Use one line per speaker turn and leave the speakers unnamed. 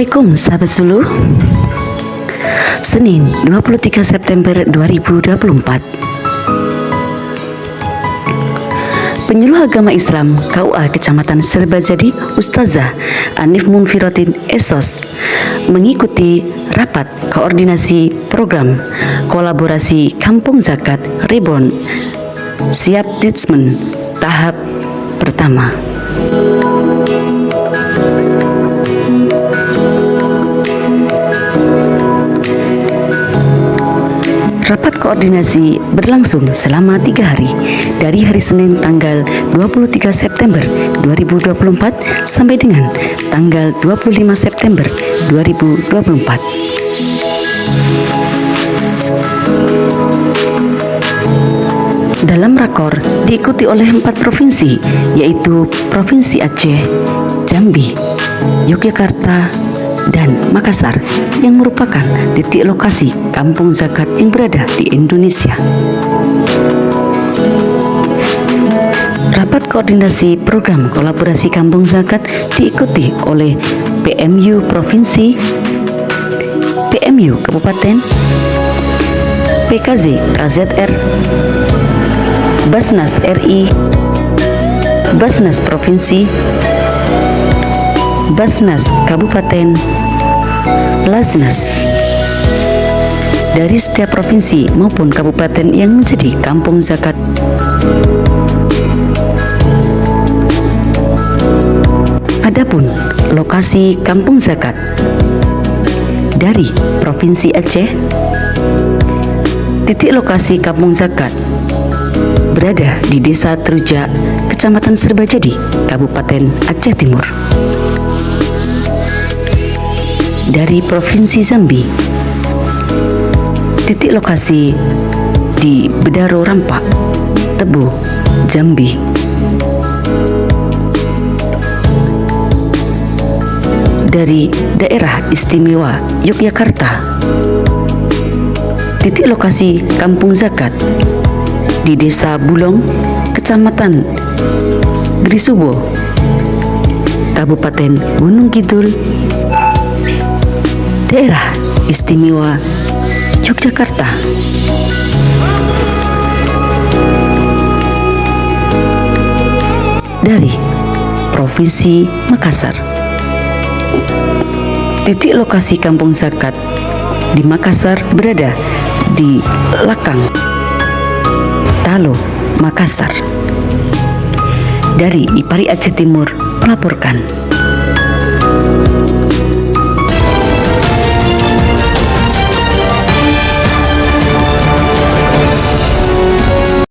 Assalamualaikum sahabat Zulu. Senin 23 September 2024. Penyuluh Agama Islam KUA Kecamatan Serbajadi Ustazah Anif Munfirotin Esos mengikuti rapat koordinasi program kolaborasi Kampung Zakat Reborn Siap Ditmen tahap pertama. Rapat koordinasi berlangsung selama 3 hari dari hari Senin tanggal 23 September 2024 sampai dengan tanggal 25 September 2024. Dalam rakor diikuti oleh 4 provinsi, yaitu Provinsi Aceh, Jambi, Yogyakarta, dan Makassar yang merupakan titik lokasi kampung zakat yang berada di Indonesia. Rapat koordinasi program kolaborasi kampung zakat diikuti oleh PMU Provinsi, PMU Kabupaten, PKZ KZR, Basnas RI, Basnas Provinsi, Basnas Kabupaten, Lasnas dari setiap provinsi maupun kabupaten yang menjadi kampung zakat. Adapun lokasi kampung zakat dari Provinsi Aceh, titik lokasi kampung zakat berada di Desa Teruja, Kecamatan Serbajadi, Kabupaten Aceh Timur. Dari Provinsi Jambi, titik lokasi di Bedaro Rampak, Tebu, Jambi. Dari Daerah Istimewa Yogyakarta, titik lokasi kampung zakat di Desa Bulong, Kecamatan Grisubo, Kabupaten Gunung Kidul. Daerah Istimewa Yogyakarta. Dari Provinsi Makassar, titik lokasi kampung zakat di Makassar berada di Lakang, Talo, Makassar. Dari IPARI Aceh Timur melaporkan.